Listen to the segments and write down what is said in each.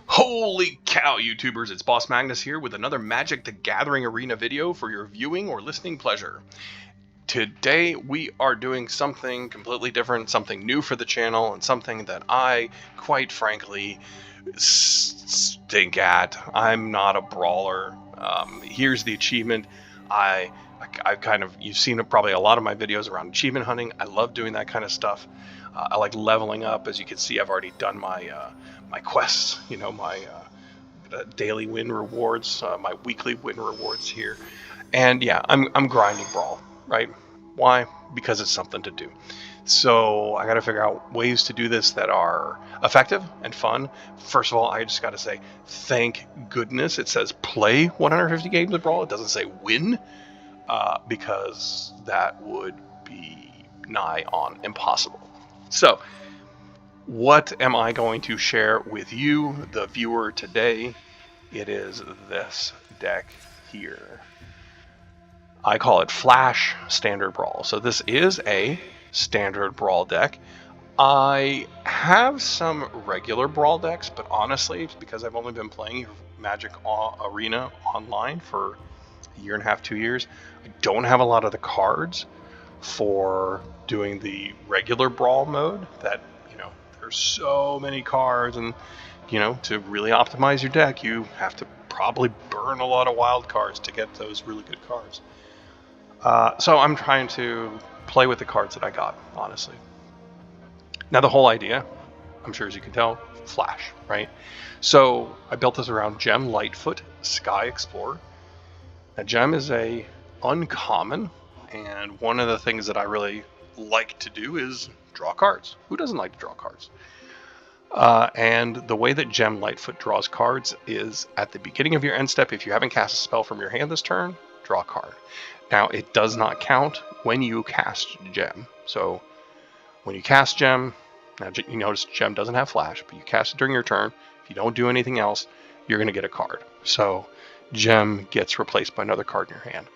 Holy cow, YouTubers, it's Boss Magnus here with another Magic the Gathering Arena video for your viewing or listening pleasure. Today we are doing something completely different, something new for the channel, and something that I, quite frankly, stink at. I'm not a brawler. Here's the achievement. You've seen probably a lot of my videos around achievement hunting. I love doing that kind of stuff. I like leveling up. As you can see, I've already done my my quests, my daily win rewards, my weekly win rewards here. And yeah, I'm grinding Brawl, right? Why? Because it's something to do. So I got to figure out ways to do this that are effective and fun. First of all, I just got to say, thank goodness it says play 150 games of Brawl. It doesn't say win, because that would be nigh on impossible. So what am I going to share with you, the viewer, today? It is this deck here. I call it Flash Standard Brawl. So this is a standard Brawl deck. I have some regular Brawl decks, but honestly, because I've only been playing Magic Arena online for a year and a half, 2 years, I don't have a lot of the cards for doing the regular Brawl mode. That, there's so many cards, and to really optimize your deck, you have to probably burn a lot of wild cards to get those really good cards. So I'm trying to play with the cards that I got, honestly. Now the whole idea, I'm sure as you can tell, Flash, right? So I built this around Gem, Lightfoot, Sky Explorer. Now Gem is a uncommon, and one of the things that I really like to do is draw cards. Who doesn't like to draw cards? And the way that Gem Lightfoot draws cards is at the beginning of your end step. If you haven't cast a spell from your hand this turn, draw a card. Now it does not count when you cast Gem. So when you cast Gem, now you notice Gem doesn't have Flash, but you cast it during your turn. If you don't do anything else, you're going to get a card. So Gem gets replaced by another card in your hand.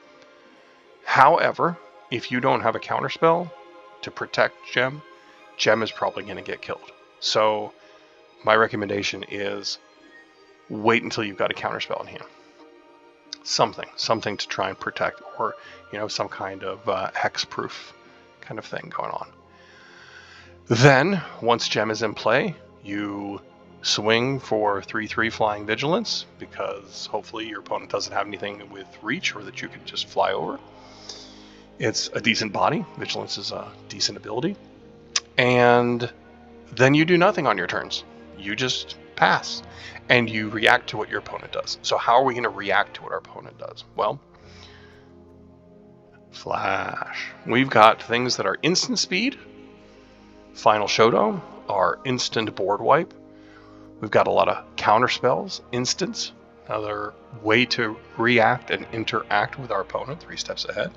However, if you don't have a counterspell to protect Gem, Gem is probably going to get killed. So my recommendation is wait until you've got a counterspell in hand. Something to try and protect, or some kind of hexproof kind of thing going on. Then once Gem is in play, you swing for 3/3 flying vigilance, because hopefully your opponent doesn't have anything with reach or that you can just fly over. It's a decent body. Vigilance is a decent ability. And then you do nothing on your turns. You just pass. And you react to what your opponent does. So how are we going to react to what our opponent does? Well, Flash. We've got things that are instant speed. Final Showdown are instant board wipe. We've got a lot of counter spells, instants. Another way to react and interact with our opponent 3 steps ahead.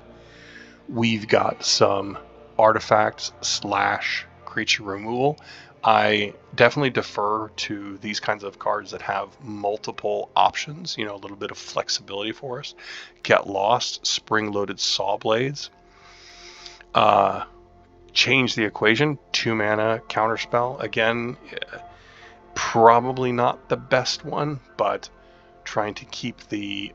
We've got some artifacts / creature removal. I definitely defer to these kinds of cards that have multiple options, a little bit of flexibility for us. Get Lost, Spring-Loaded Saw Blades. Change the Equation, 2 mana counterspell. Again, probably not the best one, but trying to keep the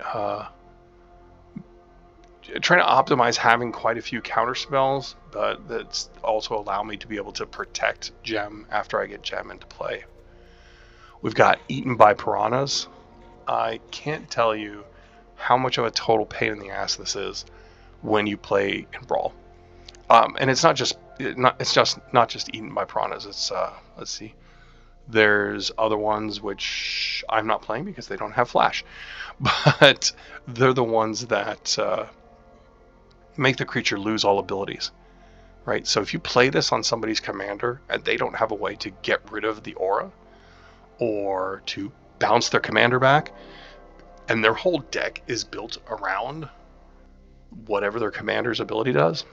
trying to optimize having quite a few counter spells, but that's also allow me to be able to protect Gem after I get Gem into play. We've got Eaten by Piranhas. I can't tell you how much of a total pain in the ass this is when you play in Brawl. And it's not just Eaten by Piranhas. It's let's see. There's other ones which I'm not playing because they don't have Flash, but they're the ones that make the creature lose all abilities, right? So if you play this on somebody's commander and they don't have a way to get rid of the aura or to bounce their commander back, and their whole deck is built around whatever their commander's ability does,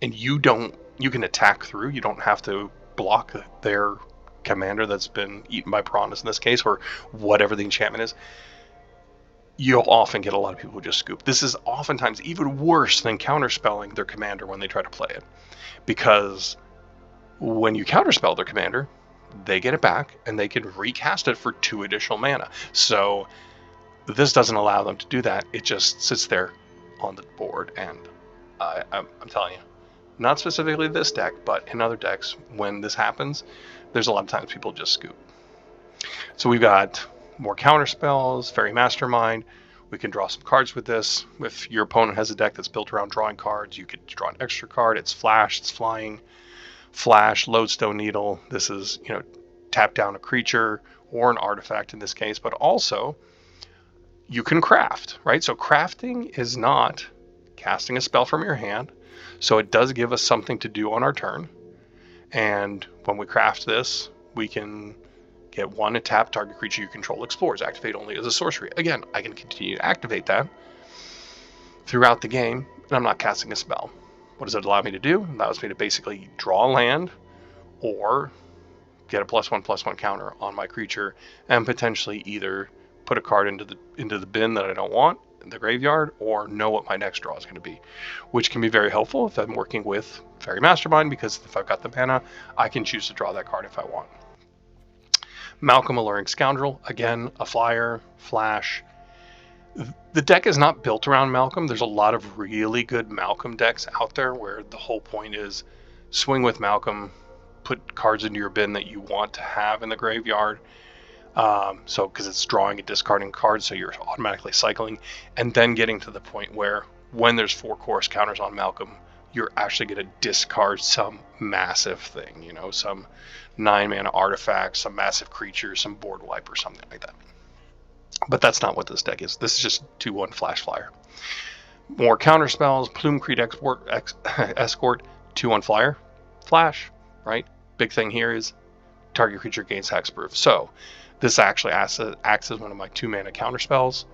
and you can attack through. You don't have to block their commander that's been eaten by piranhas in this case, or whatever the enchantment is. You'll often get a lot of people who just scoop. This is oftentimes even worse than counterspelling their commander when they try to play it, because when you counterspell their commander, they get it back and they can recast it for 2 additional mana. So this doesn't allow them to do that. It just sits there on the board, and I'm telling you, not specifically this deck, but in other decks, when this happens, there's a lot of times people just scoop. So we've got more counter spells, Fairy Mastermind. We can draw some cards with this. If your opponent has a deck that's built around drawing cards, you could draw an extra card. It's flash, it's flying. Flash, Lodestone Needle. This is, tap down a creature or an artifact in this case, but also you can craft, right? So crafting is not casting a spell from your hand. So it does give us something to do on our turn. And when we craft this, we can get 1 and tap target creature you control explores. Activate only as a sorcery. Again, I can continue to activate that throughout the game, and I'm not casting a spell. What does it allow me to do? It allows me to basically draw a land or get a +1/+1 counter on my creature, and potentially either put a card into the bin that I don't want in the graveyard, or know what my next draw is going to be, which can be very helpful if I'm working with Fairy Mastermind, because if I've got the mana, I can choose to draw that card if I want. Malcolm, Alluring Scoundrel, again, a flyer, flash. The deck is not built around Malcolm. There's a lot of really good Malcolm decks out there where the whole point is swing with Malcolm, put cards into your bin that you want to have in the graveyard. So because it's drawing and discarding cards, so you're automatically cycling, and then getting to the point where when there's 4 chorus counters on Malcolm, you're actually going to discard some massive thing, some 9 mana artifact, some massive creature, some board wipe or something like that. But that's not what this deck is. This is just 2/1 flash flyer. More counter spells, Plume Creed Escort, 2/1 flyer, flash, right? Big thing here is target creature gains hexproof. So this actually acts as one of my 2 mana counter spells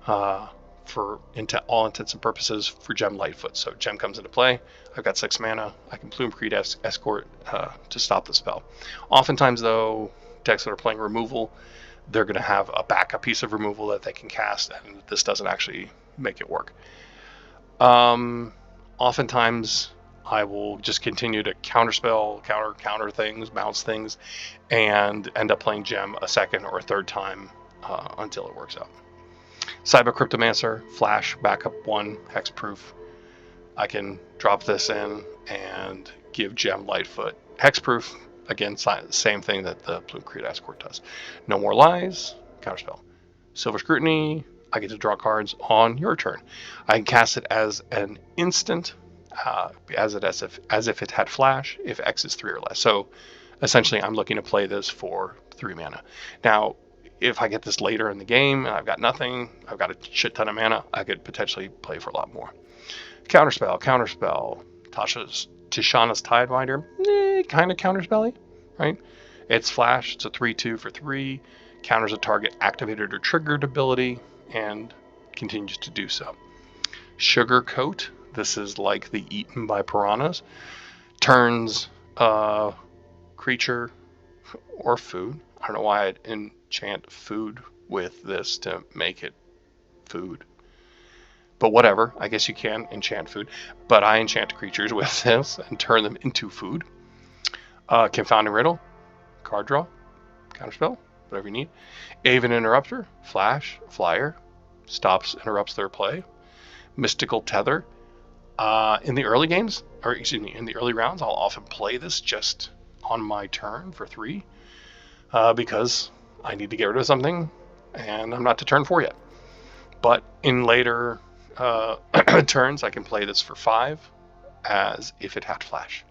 for all intents and purposes for Gem Lightfoot. So Gem comes into play. I've got 6 mana. I can Plume Creed Escort to stop the spell. Oftentimes, though, decks that are playing removal, they're going to have a backup piece of removal that they can cast, and this doesn't actually make it work. Oftentimes, I will just continue to counterspell, counter things, bounce things, and end up playing Gem a second or a third time until it works out. Cyber Cryptomancer, flash, backup 1, hexproof. I can drop this in and give Gem Lightfoot hexproof. Again, same thing that the Plume Creed Escort does. No More Lies, counterspell. Silver Scrutiny, I get to draw cards on your turn. I can cast it as an instant, as if it had flash, if X is 3 or less. So essentially, I'm looking to play this for 3 mana. Now, if I get this later in the game and I've got nothing, I've got a shit ton of mana, I could potentially play for a lot more. Counterspell, Tishana's Tidewinder, kind of counterspelly, right? It's flash, it's a 3/2 for 3, counters a target activated or triggered ability, and continues to do so. Sugar Coat, this is like the Eaten by Piranhas, turns creature or food. I don't know why I'd enchant food with this to make it food. But whatever, I guess you can enchant food. But I enchant creatures with this and turn them into food. Confounding Riddle, card draw, counterspell, whatever you need. Aven Interrupter, flash, flyer, stops, interrupts their play. Mystical Tether. In the early games, in the early rounds, I'll often play this just on my turn for 3 because I need to get rid of something and I'm not to turn 4 yet. But in later turns, I can play this for 5 as if it had flash.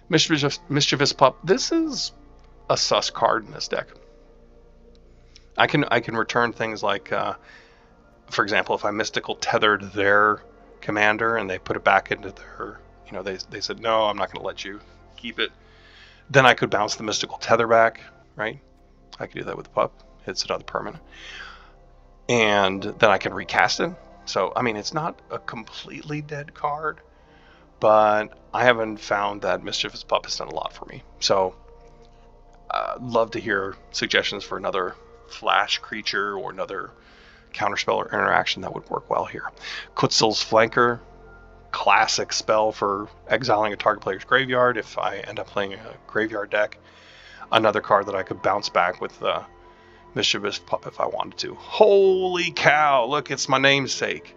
Mischievous Pup. This is a sus card in this deck. I can return things like, for example, if I mystical tethered their commander and they put it back into their, they said, no, I'm not going to let you keep it. Then I could bounce the mystical tether back, right? I could do that with the pup. It's another permanent. And then I can recast it. So, I mean, it's not a completely dead card, but I haven't found that Mischievous Pup has done a lot for me. So love to hear suggestions for another flash creature or another counterspell or interaction that would work well here. Kutzel's Flanker, classic spell for exiling a target player's graveyard if I end up playing a graveyard deck. Another card that I could bounce back with Mischievous Pup if I wanted to. Holy cow, look, it's my namesake.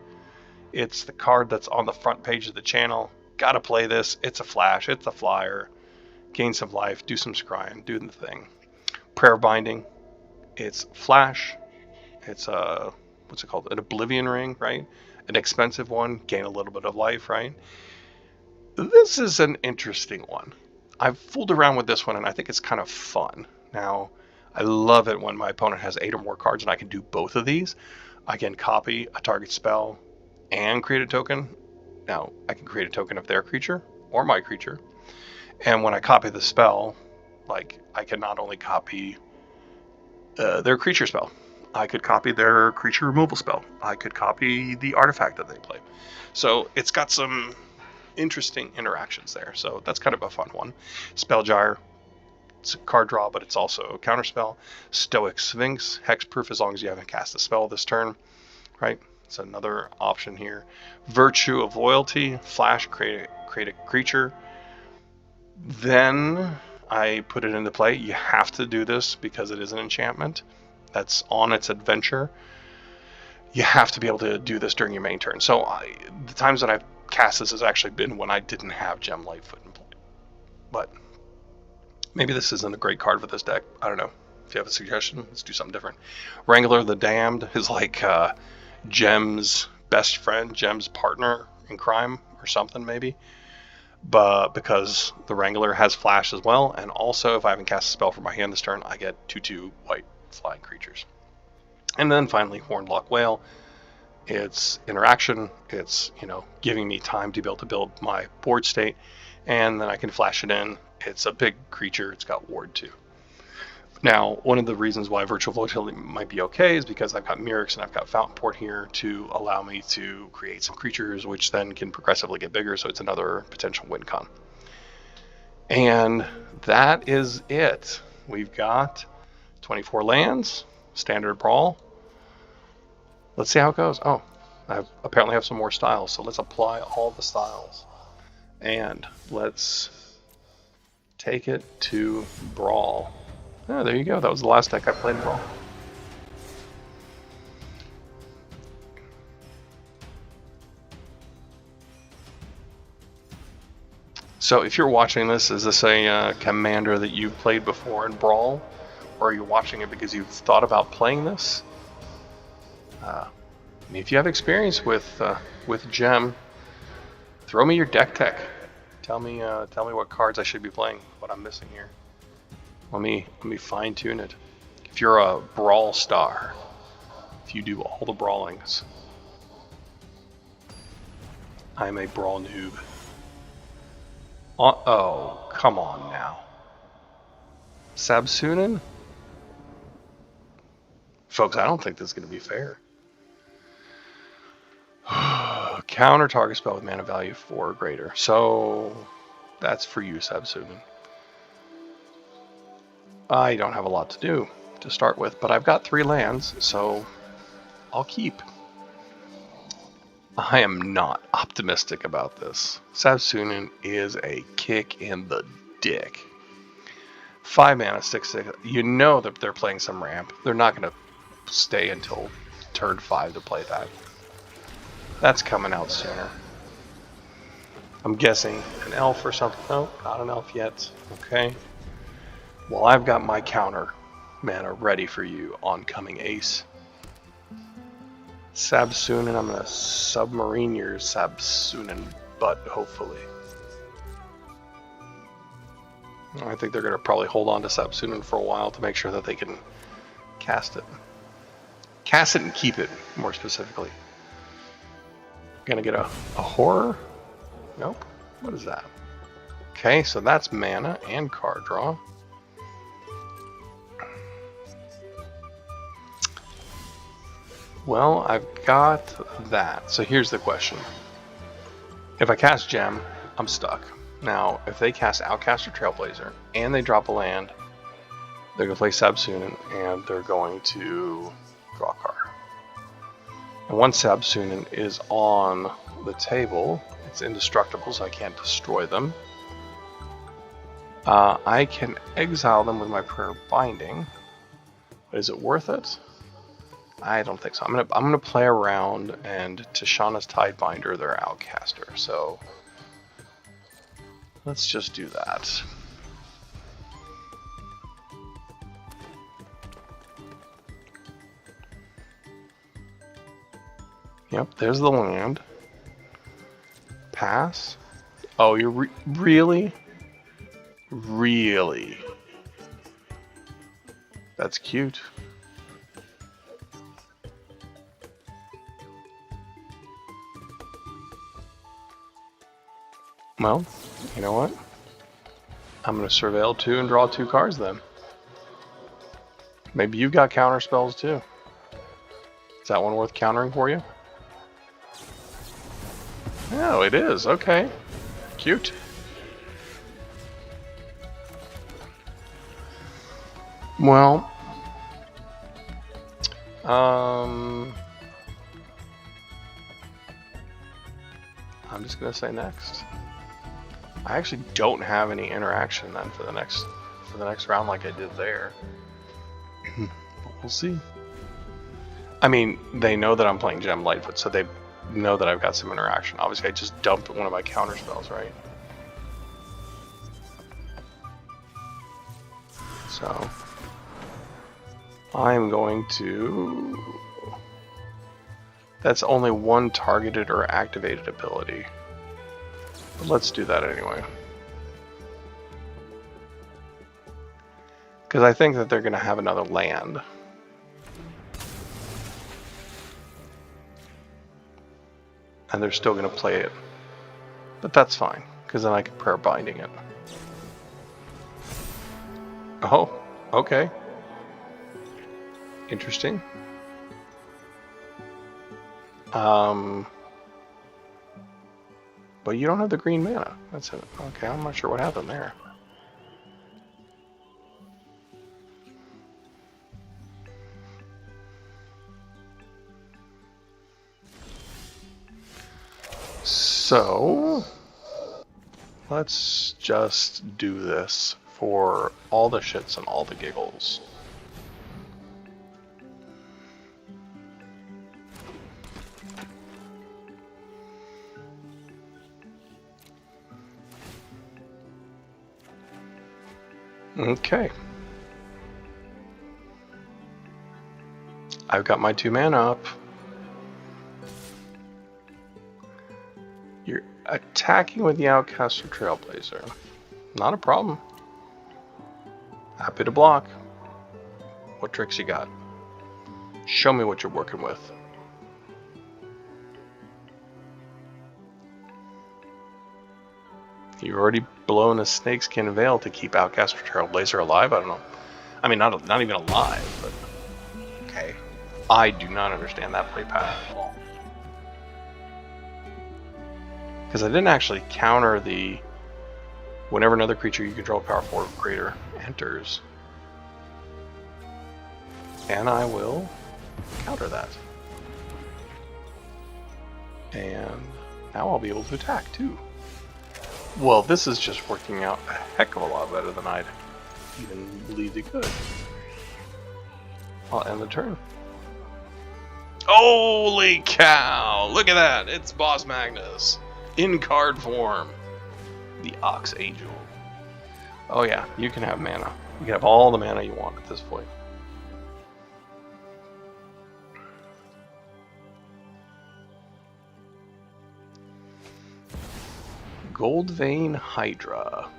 It's the card that's on the front page of the channel. Gotta play this. It's a flash, it's a flyer. Gain some life, do some scrying, do the thing. Prayer Binding, it's flash. It's a, what's it called? An Oblivion Ring, right? An expensive one, gain a little bit of life, right? This is an interesting one. I've fooled around with this one and I think it's kind of fun. Now, I love it when my opponent has 8 or more cards and I can do both of these. I can copy a target spell and create a token. Now, I can create a token of their creature or my creature. And when I copy the spell, like, I can not only copy their creature spell, I could copy their creature removal spell. I could copy the artifact that they play. So it's got some interesting interactions there. So that's kind of a fun one. Spellgyre, it's a card draw, but it's also a counterspell. Stoic Sphinx, hexproof as long as you haven't cast a spell this turn, right? It's another option here. Virtue of Loyalty, flash, create a creature. Then I put it into play. You have to do this because it is an enchantment that's on its adventure. You have to be able to do this during your main turn. So the times that I've cast this has actually been when I didn't have Gem Lightfoot in play. But maybe this isn't a great card for this deck. I don't know. If you have a suggestion, let's do something different. Wrangler the Damned is like Gem's best friend, Gem's partner in crime or something maybe. But because the Wrangler has flash as well, and also if I haven't cast a spell from my hand this turn, I get 2/2 white flying creatures. And then finally, Hornlock Whale. It's interaction. It's, giving me time to be able to build my board state, and then I can flash it in. It's a big creature. It's got ward too. Now, one of the reasons why Virtual Volatility might be okay is because I've got Mirrex and I've got Fountain Port here to allow me to create some creatures, which then can progressively get bigger, so it's another potential win con. And that is it. We've got 24 lands, standard Brawl. Let's see how it goes. Oh, I apparently have some more styles, so let's apply all the styles. And let's take it to Brawl. Oh, there you go. That was the last deck I played in Brawl. So if you're watching this, is this a commander that you've played before in Brawl? Or are you watching it because you've thought about playing this? If you have experience with Gem, throw me your deck tech. Tell me what cards I should be playing, what I'm missing here. Let me fine tune it. If you're a Brawl star, if you do all the brawlings, I'm a Brawl noob. Oh, come on now. Sabsunin? Folks, I don't think this is going to be fair. Counter target spell with mana value 4 or greater. So that's for you, Sabsunin. I don't have a lot to do to start with, but I've got 3 lands, so I'll keep. I am not optimistic about this. Sabsunin is a kick in the dick. 5 mana, 6/6. You know that they're playing some ramp. They're not going to stay until turn 5 to play that. That's coming out sooner. I'm guessing an elf or something. No, not an elf yet. Okay. Well, I've got my counter mana ready for you, oncoming ace. Sabsunin, I'm going to submarine your Sabsunin butt, hopefully. I think they're going to probably hold on to Sabsunin for a while to make sure that they can cast it. Cast it and keep it, more specifically. Gonna get a horror? Nope. What is that? Okay, so that's mana and card draw. Well, I've got that. So here's the question. If I cast Gem, I'm stuck. Now, if they cast Outcast or Trailblazer and they drop a land, they're going to play Sabsunin and they're going to draw a card. And once Sabsunin is on the table, it's indestructible, so I can't destroy them. I can exile them with my Prayer Binding, but is it worth it? I don't think so. I'm gonna play around, and Tishana's Tidebinder, their Outcaster. So let's just do that. Yep, there's the land. Pass. Oh, you're really? Really? That's cute. Well, you know what? I'm going to Surveil 2 and draw 2 cards then. Maybe you've got counter spells too. Is that one worth countering for you? Oh, it is. Okay. Cute. Well, I'm just going to say next. I actually don't have any interaction then for the next round like I did there. But we'll see. I mean, they know that I'm playing Gem Lightfoot, so they know that I've got some interaction. Obviously, I just dumped one of my counter spells, right? So I'm going to... That's only one targeted or activated ability. But let's do that anyway. Because I think that they're going to have another land. And they're still going to play it. But that's fine, because then I can Prayer Binding it. Oh, okay. Interesting. But you don't have the green mana. That's it. Okay, I'm not sure what happened there. So, let's just do this for all the shits and all the giggles. Okay. I've got my 2 mana up. You're attacking with the Outcast or Trailblazer. Not a problem. Happy to block. What tricks you got? Show me what you're working with. You've already blown a snakeskin veil to keep Outcast or Trailblazer alive? I don't know. I mean, not even alive, but... Okay. I do not understand that play pattern at all. Because I didn't actually counter the... Whenever another creature you control power 4 or greater enters. And I will counter that. And now I'll be able to attack too. Well, this is just working out a heck of a lot better than I'd even believed it could. I'll end the turn. Holy cow! Look at that! It's Boss Magnus. In card form. The Ox Angel. Oh yeah, you can have mana. You can have all the mana you want at this point. Gold Vein Hydra.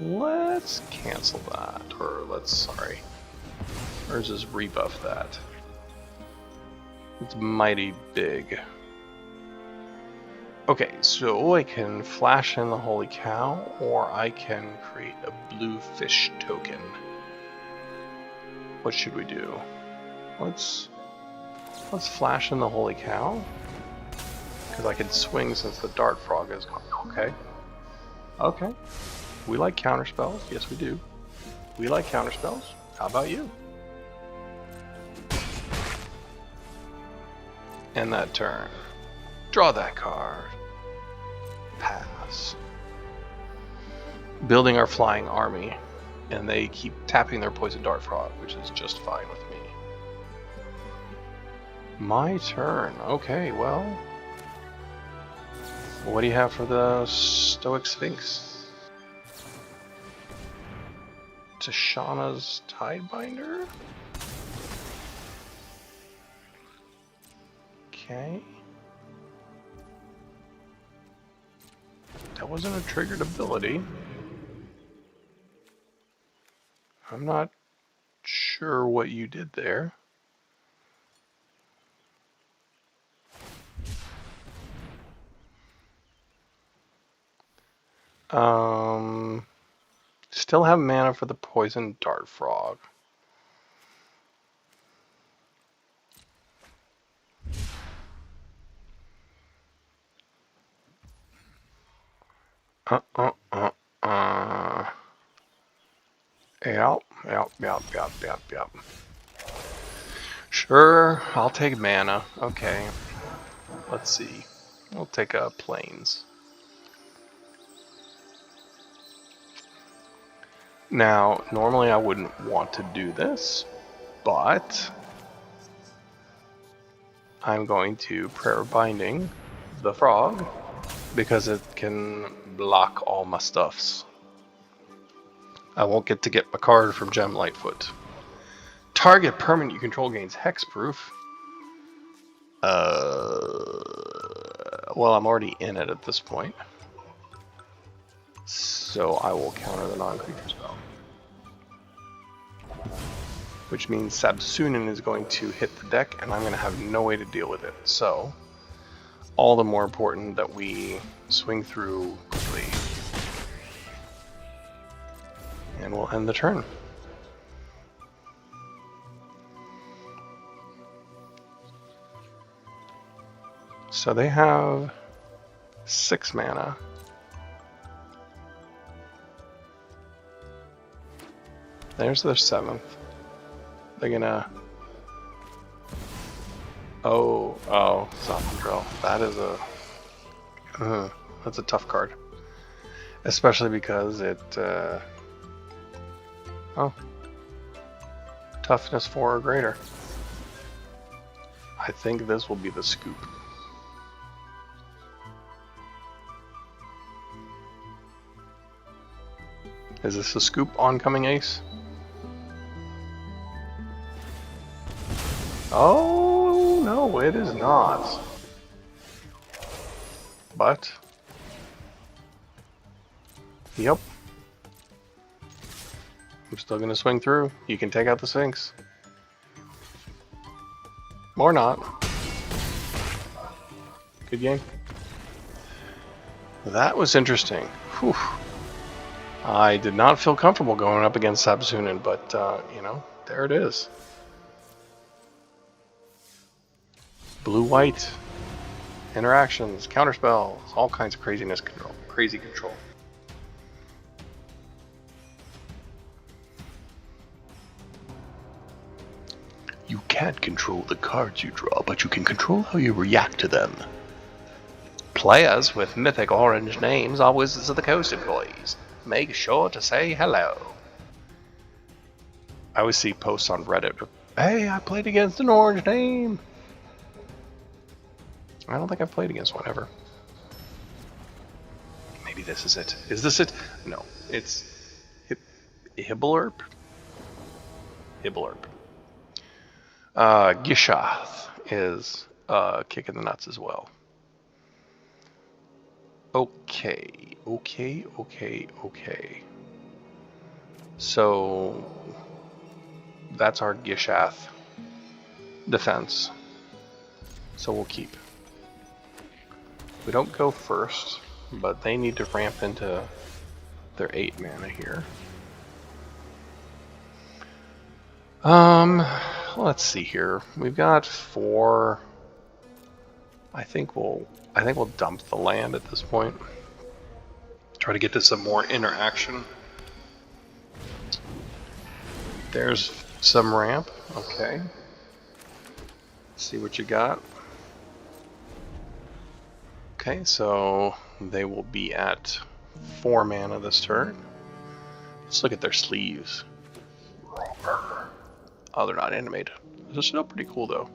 Let's cancel that, or sorry. Or just rebuff that. It's mighty big. Okay, so I can flash in the Holy Cow, or I can create a blue fish token. What should we do? Let's flash in the Holy Cow. Because I can swing since the Dart Frog is gone. Okay. Okay. We like counterspells. Yes, we do. We like counterspells. How about you? End that turn. Draw that card. Pass. Building our flying army. And they keep tapping their Poison Dart Frog, which is just fine with me. My turn. Okay, well. What do you have for the Stoic Sphinx? Tashana's Tidebinder? Okay. That wasn't a triggered ability. I'm not sure what you did there. Still have mana for the Poison Dart Frog. Yep. Sure, I'll take mana. Okay. Let's see. We'll take Plains. Now, normally I wouldn't want to do this, but I'm going to Prayer Binding the frog because it can block all my stuffs. I won't get to get my card from Gem Lightfoot. Target permanent you control gains hexproof. Well, I'm already in it at this point. So I will counter the non-creature spell. Which means Sabsunin is going to hit the deck and I'm going to have no way to deal with it. So, all the more important that we swing through quickly. And we'll end the turn. So they have 6 mana. There's their 7th. They're gonna... Oh, Zombie Drill. That is a... that's a tough card. Especially because it... Toughness 4 or greater. I think this will be the scoop. Is this a scoop oncoming ace? Oh, no, it is not. But... Yep. I'm still gonna swing through. You can take out the Sphinx. Or not. Good game. That was interesting. Whew. I did not feel comfortable going up against Sabsunin, but, you know, there it is. Blue-white. Interactions, counterspells, all kinds of craziness control. Crazy control. You can't control the cards you draw, but you can control how you react to them. Players with mythic orange names are Wizards of the Coast employees. Make sure to say hello. I always see posts on Reddit. Hey, I played against an orange name. I don't think I've played against one ever. Maybe this is it. Is this it? No, it's Hibblurp. Gishath is kicking the nuts as well. Okay. So that's our Gishath defense. So we'll keep. We don't go first, but they need to ramp into their 8 mana here. Let's see here. We've got 4 I think we'll dump the land at this point. Try to get to some more interaction. There's some ramp. Okay. See what you got. Okay, so they will be at 4 mana this turn. Let's look at their sleeves. Oh, they're not animated. This is still pretty cool though.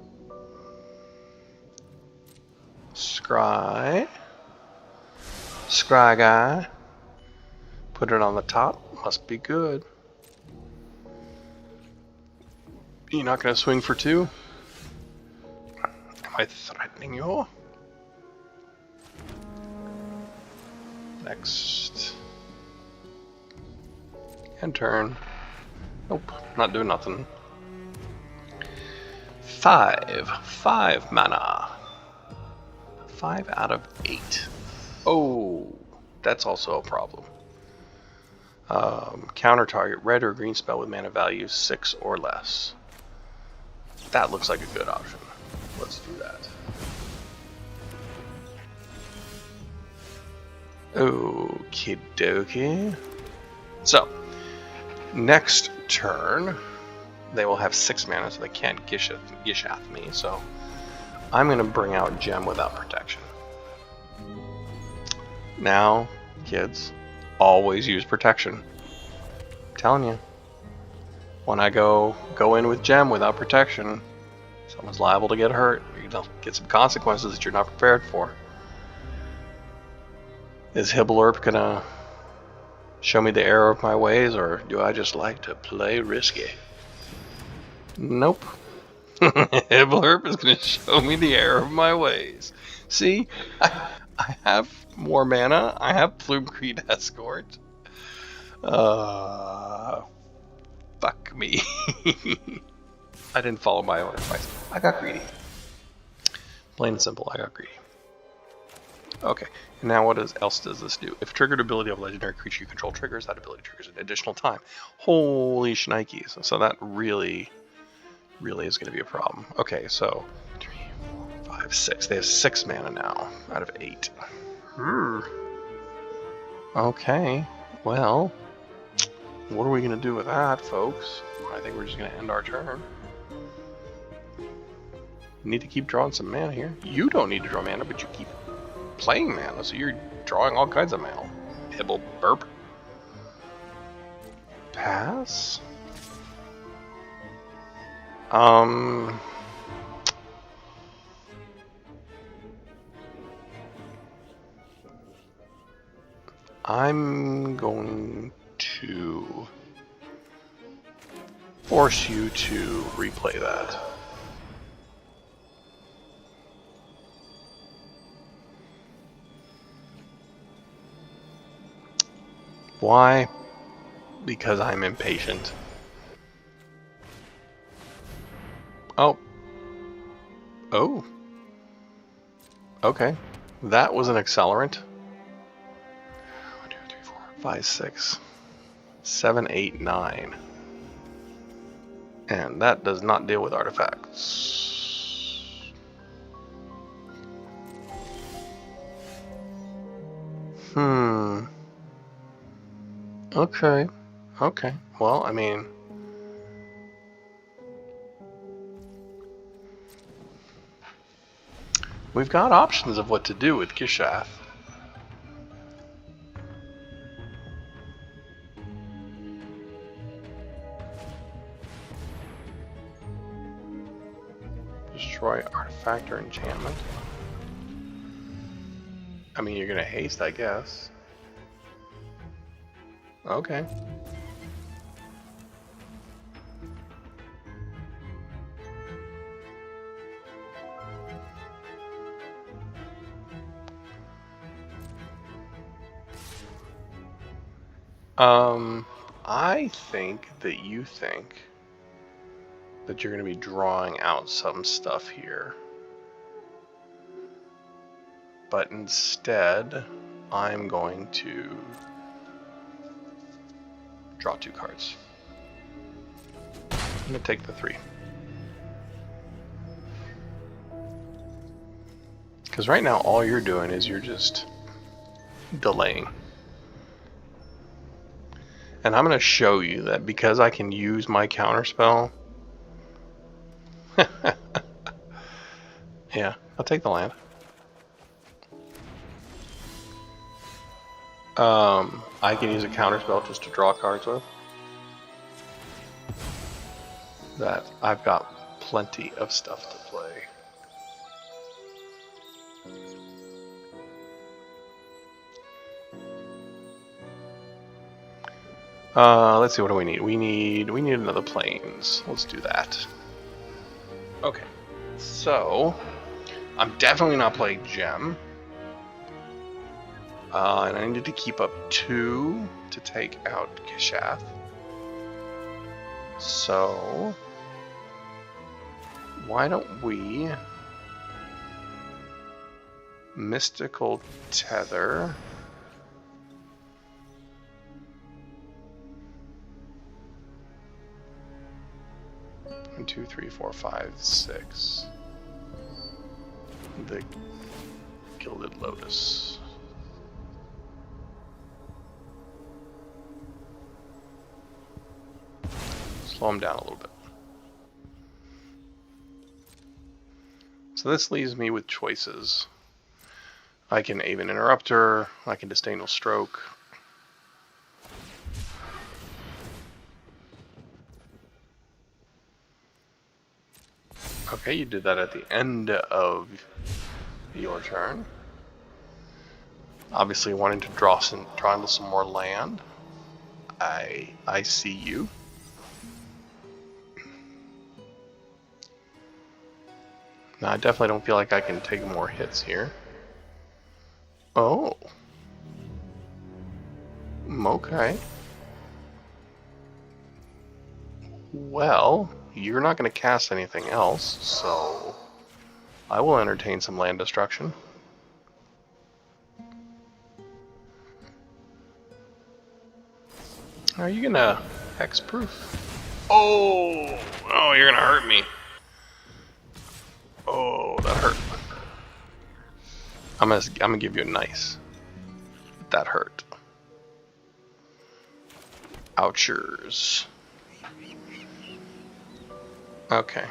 Scry guy. Put it on the top. Must be good. You're not gonna swing for 2? Am I threatening you? Next. End turn. Nope, not doing nothing. 5 mana. 5 out of 8. Oh, that's also a problem. Counter target red or green spell with mana value 6 or less. That looks like a good option. Let's do that. Okie dokie. So, next turn, they will have 6 mana, so they can't Gishath me. So, I'm going to bring out Gem without protection. Now, kids, always use protection. I'm telling you. When I go in with Gem without protection, someone's liable to get hurt. You're going to get some consequences that you're not prepared for. Is Hibblurp going to show me the error of my ways, or do I just like to play risky? Nope. Hibblurp is going to show me the error of my ways. See? I have more mana. I have Plume Creed Escort. Fuck me. I didn't follow my own advice. I got greedy. Plain and simple, I got greedy. Okay, and now what else does this do? If triggered ability of a legendary creature you control triggers, that ability triggers an additional time. Holy shnikes. So that really is going to be a problem. Okay, so 3, 4, 5, 6. They have 6 mana now out of 8. Okay, well, what are we going to do with that, folks? I think we're just going to end our turn. Need to keep drawing some mana here. You don't need to draw mana, but you keep playing mana, so you're drawing all kinds of mana. Hibble burp. Pass. I'm going to force you to replay that. Why? Because I'm impatient. Oh. Oh. Okay. That was an accelerant. 1, 2, 3, 4, 5, 6, 7, 8, 9. And that does not deal with artifacts. Okay. Okay. Well, I mean, we've got options of what to do with Gishath. Destroy artifact or enchantment. I mean, you're gonna haste, I guess. Okay. I think that you think that you're going to be drawing out some stuff here. But instead, I'm going to draw 2 cards. I'm going to take the 3. Because right now all you're doing is you're just delaying. And I'm going to show you that because I can use my counterspell. Yeah, I'll take the land. I can use a counterspell just to draw cards with. That I've got plenty of stuff to play. Let's see, what do we need? We need another plains. Let's do that. Okay, so I'm definitely not playing Gem. And I needed to keep up 2 to take out Kishath. So why don't we Mystical Tether. 1, 2, 3, 4, 5, 6. The Gilded Lotus. Slow him down a little bit. So this leaves me with choices. I can Aven Interrupter, I can Disdainful Stroke. Okay, you did that at the end of your turn. Obviously wanting to draw into some more land. I see you. Now, I definitely don't feel like I can take more hits here. Oh. Okay. Well, you're not going to cast anything else, so I will entertain some land destruction. Are you going to hexproof? Oh, you're going to hurt me. Oh, that hurt. I'm gonna give you a nice. That hurt. Ouchers. Okay.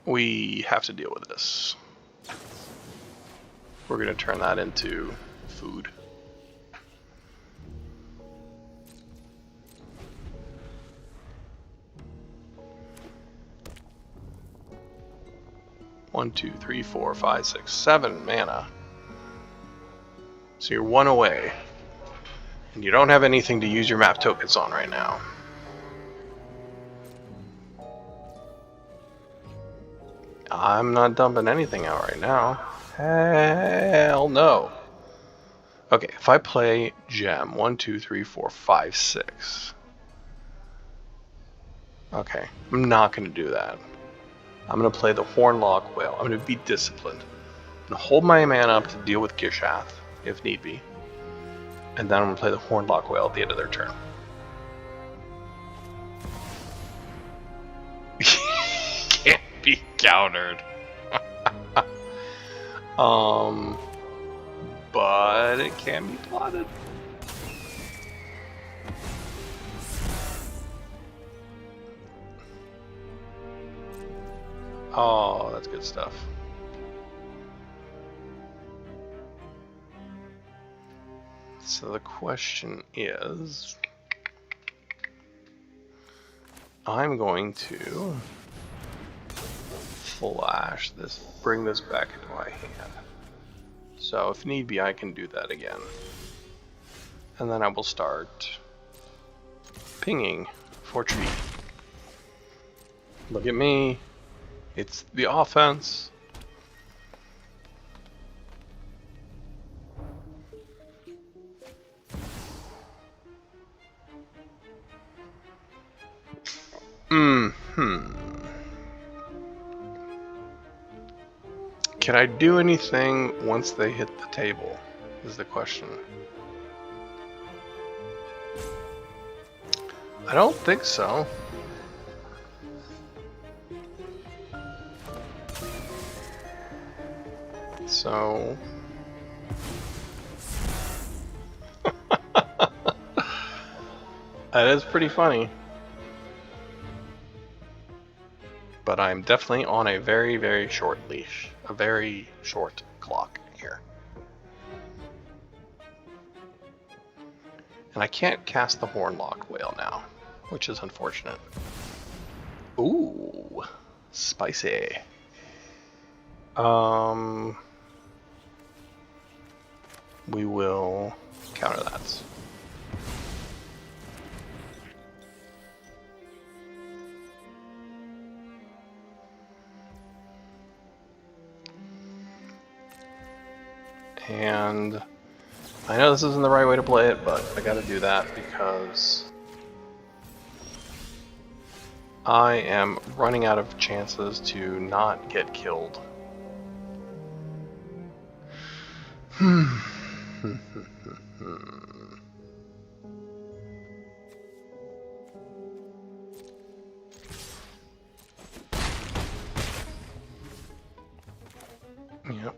We have to deal with this. We're gonna turn that into food. One, 2, 3, 4, 5, 6, 7 mana. So you're 1 away. And you don't have anything to use your map tokens on right now. I'm not dumping anything out right now. Hell no. Okay, if I play Gem, 1, 2, 3, 4, 5, 6. Okay, I'm not going to do that. I'm going to play the Hornlock Whale. I'm going to be disciplined. I'm going to hold my mana up to deal with Gishath, if need be. And then I'm going to play the Hornlock Whale at the end of their turn. Can't be countered. But it can be plotted. Oh, that's good stuff. So the question is, I'm going to flash this, bring this back into my hand. So if need be, I can do that again. And then I will start pinging for treat. Look at me. It's the offense. Can I do anything once they hit the table, is the question. I don't think so. So... that is pretty funny. But I'm definitely on a very, very short leash. A very short clock here. And I can't cast the Hornlock Whale now, which is unfortunate. Ooh, spicy. We will counter that. And I know this isn't the right way to play it, but I gotta do that because I am running out of chances to not get killed. Yep.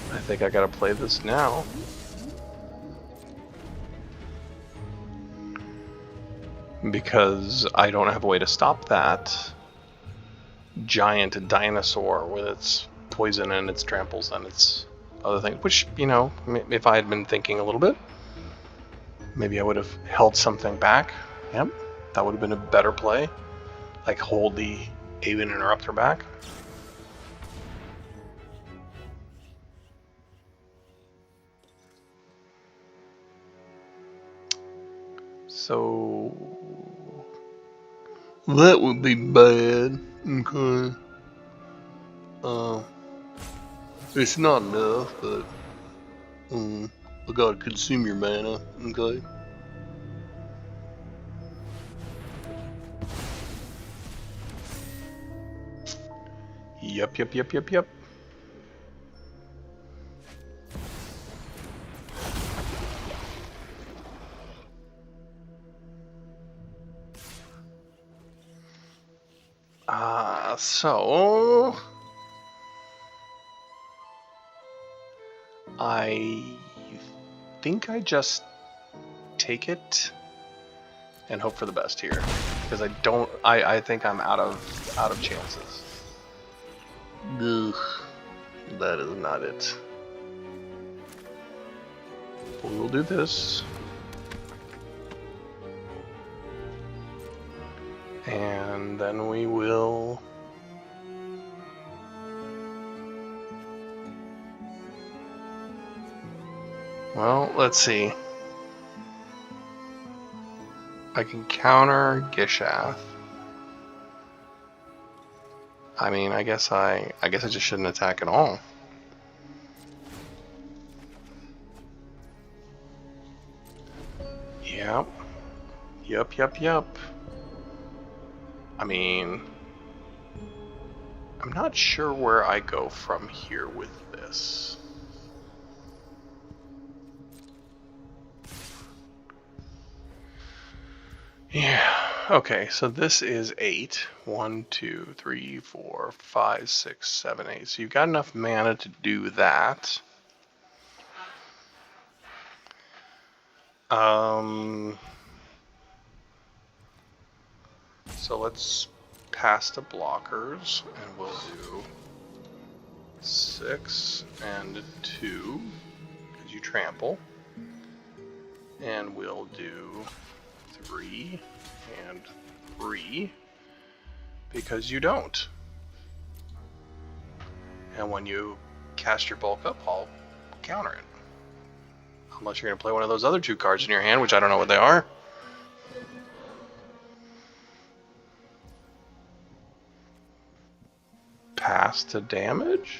I think I gotta play this now. Because I don't have a way to stop that giant dinosaur with its poison and its tramples and its other things. Which, you know, if I had been thinking a little bit, maybe I would have held something back. Yep, that would have been a better play. Like hold the Avian Interrupter back. So that would be bad. Okay. It's not enough, but I gotta consume your mana. Okay. Yep. So I think I just take it and hope for the best here, because I think I'm out of chances. Ugh, that is not it. We'll do this. And then we will... well, let's see. I can counter Gishath. I mean, I guess I just shouldn't attack at all. Yep. I mean, I'm not sure where I go from here with this. Yeah, okay, so this is 8. 1, 2, 3, 4, 5, 6, 7, 8. So you've got enough mana to do that. So let's pass the blockers, and we'll do 6 and 2, because you trample. And we'll do 3 and 3, because you don't. And when you cast your bulk up, I'll counter it. Unless you're going to play one of those other 2 cards in your hand, which I don't know what they are. Pass to damage?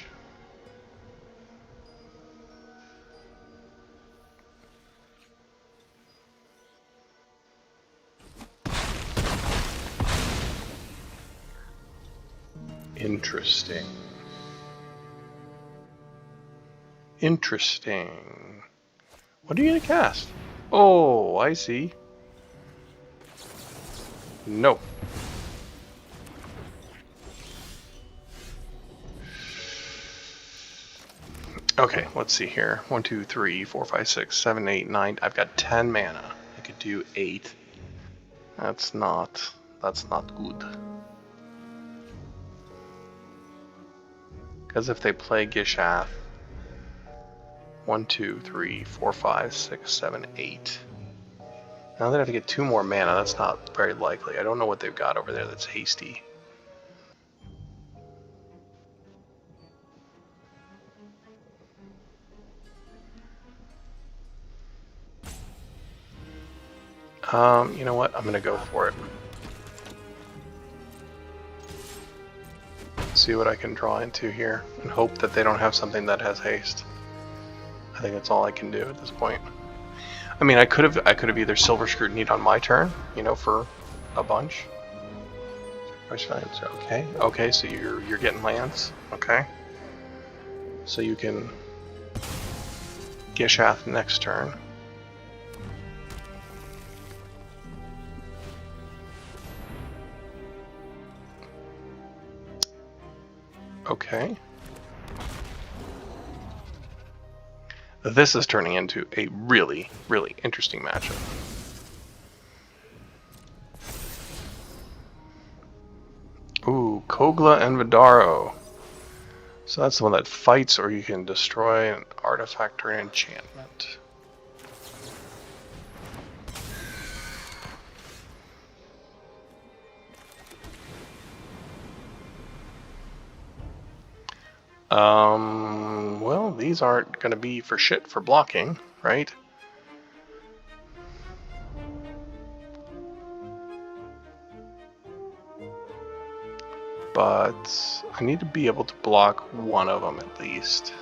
Interesting. What are you gonna cast? Oh, I see. No. Okay, let's see here. 1, 2, 3, 4, 5, 6, 7, 8, 9. I've got 10 mana. I could do 8. That's not good. Because if they play Gishath, 1, 2, 3, 4, 5, 6, 7, 8. Now they'd have to get 2 more mana. That's not very likely. I don't know what they've got over there that's hasty. You know what? I'm gonna go for it. See what I can draw into here, and hope that they don't have something that has haste. I think that's all I can do at this point. I mean, I could have either Silver Scrutinied on my turn, you know, for a bunch. Okay, okay, so you're getting lands, okay. So you can Gishath next turn. Okay. This is turning into a really, really interesting matchup. Ooh, Kogla and Vidaro. So that's the one that fights, or you can destroy an artifact or an enchantment. Well, these aren't going to be for shit for blocking, right? But I need to be able to block one of them at least.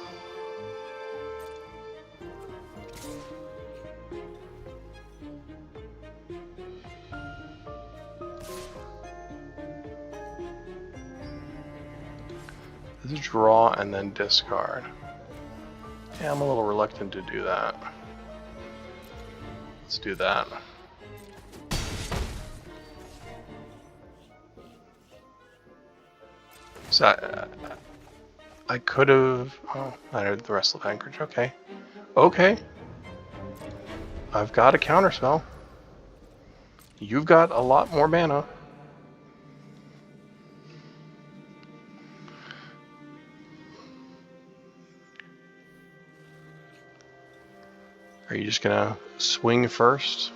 This is draw and then discard. Yeah, I'm a little reluctant to do that. Let's do that. So I could have. Oh, I heard the rest of Anchorage. Okay. Okay. I've got a counterspell. You've got a lot more mana. Are you just gonna swing first?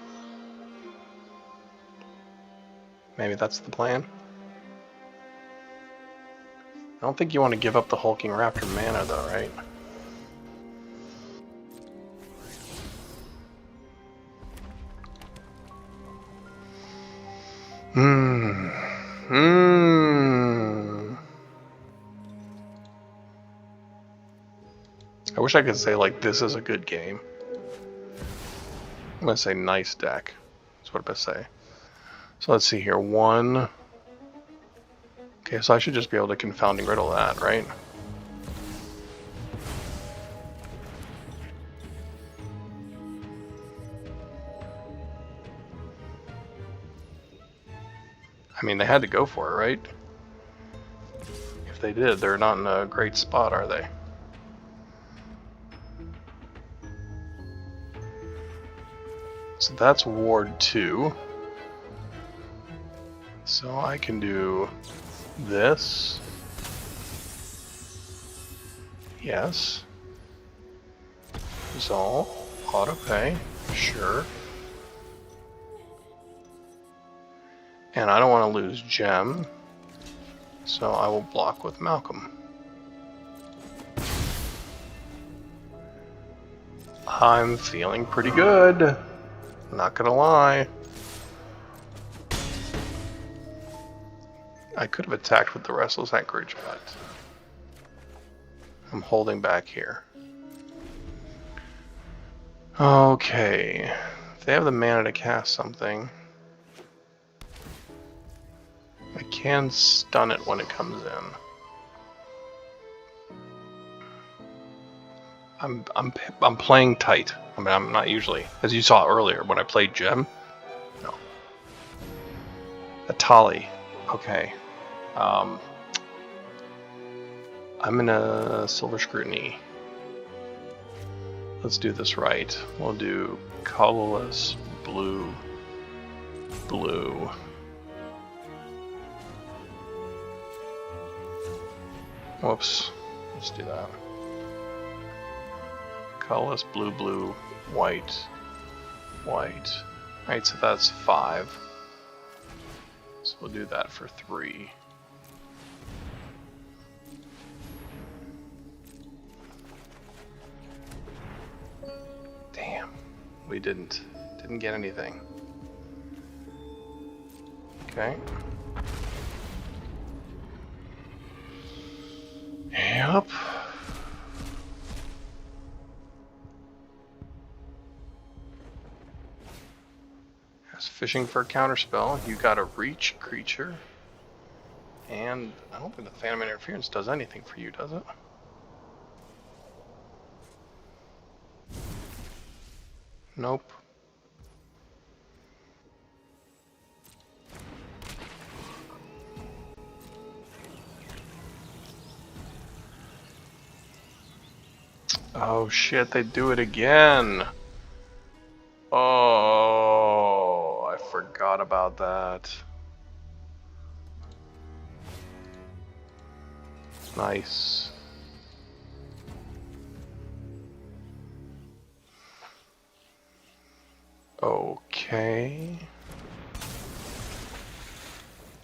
Maybe that's the plan. I don't think you want to give up the Hulking Raptor mana though, right? I wish I could say, like, this is a good game. I'm gonna say nice deck. That's what I'm gonna say. So let's see here. 1. Okay, so I should just be able to Confounding Riddle that, right? I mean, they had to go for it, right? If they did, they're not in a great spot, are they? So that's Ward 2. So I can do this. Yes. Resolve. Autopay. Sure. And I don't want to lose Gem, so I will block with Malcolm. I'm feeling pretty good. Not gonna lie. I could have attacked with the Restless Anchorage, but I'm holding back here. Okay. If they have the mana to cast something, I can stun it when it comes in. I'm playing tight. I mean, I'm not usually, as you saw earlier when I played Gem. No. Atali. Okay. I'm gonna Silver Scrutiny. let's do this right. We'll do colorless blue, blue. Whoops, let's do that. Colorless blue, blue, white, white. Alright, so that's 5. So we'll do that for 3. Damn, we didn't get anything. Okay. Yep. As fishing for a counterspell, you got a reach creature. And I don't think the Phantom Interference does anything for you, does it? Nope. Oh shit, they do it again. Oh, I forgot about that. Nice. Okay.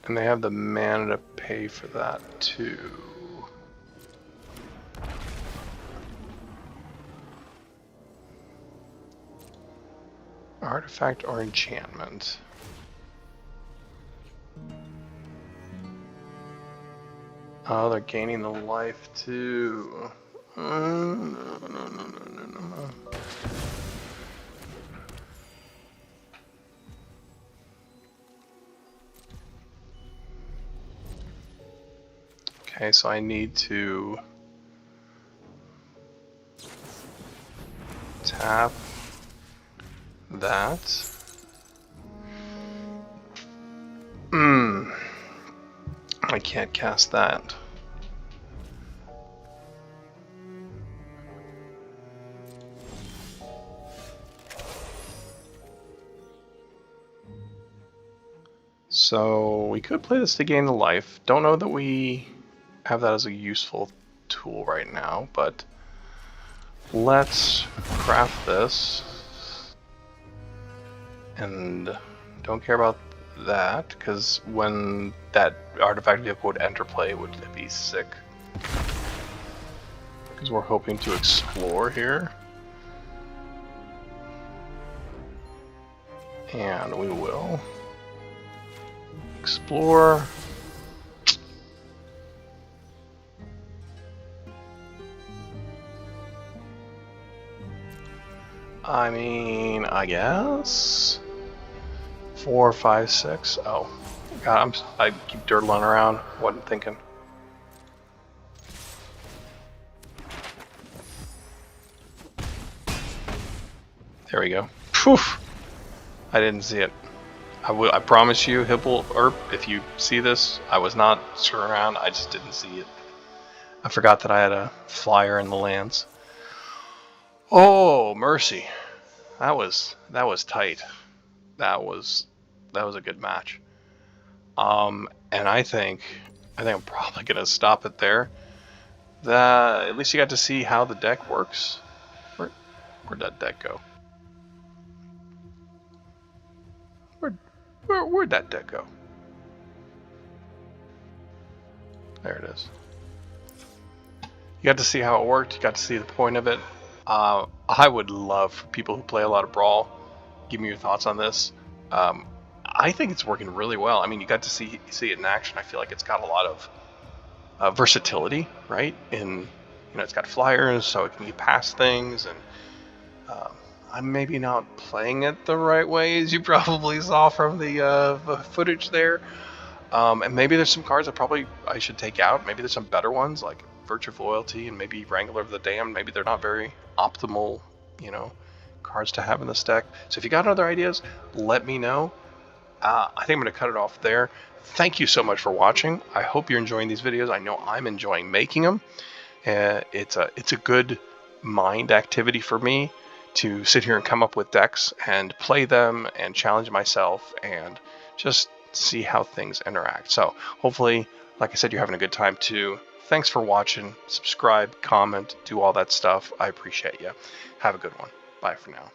And they have the mana to pay for that too. Artifact or enchantment. Oh, they're gaining the life too. No. Okay, so I need to tap that. I can't cast that. So we could play this to gain the life. Don't know that we have that as a useful tool right now, but let's craft this. And don't care about that, because when that artifact vehicle would enter play, it would be sick. Because we're hoping to explore here. And we will explore. I mean, I guess 4, 5, 6. Oh, God, I keep dirtling around. Wasn't thinking. There we go. Phew! I didn't see it. I promise you, Hipple Erp, if you see this, I was not screwing around. I just didn't see it. I forgot that I had a flyer in the lands. Oh, mercy. That was tight. That was a good match. And I think I'm probably gonna stop it there. At least you got to see how the deck works. Where'd that deck go? Where'd that deck go? There it is. You got to see how it worked. You got to see the point of it. I would love for people who play a lot of Brawl, give me your thoughts on this. I think it's working really well. I mean, you got to see it in action. I feel like it's got a lot of versatility, right? It's got flyers, so it can get past things, and I'm maybe not playing it the right way, as you probably saw from the footage there. And maybe there's some cards that I should take out. Maybe there's some better ones, like Virtue of Loyalty and maybe Wrangler of the Damned. Maybe they're not very optimal, cards to have in this deck. So if you got other ideas, let me know. I think I'm going to cut it off there. Thank you so much for watching. I hope you're enjoying these videos. I know I'm enjoying making them. It's a good mind activity for me to sit here and come up with decks and play them and challenge myself and just see how things interact. So hopefully, like I said, you're having a good time too. Thanks for watching. Subscribe, comment, do all that stuff. I appreciate you. Have a good one. Bye for now.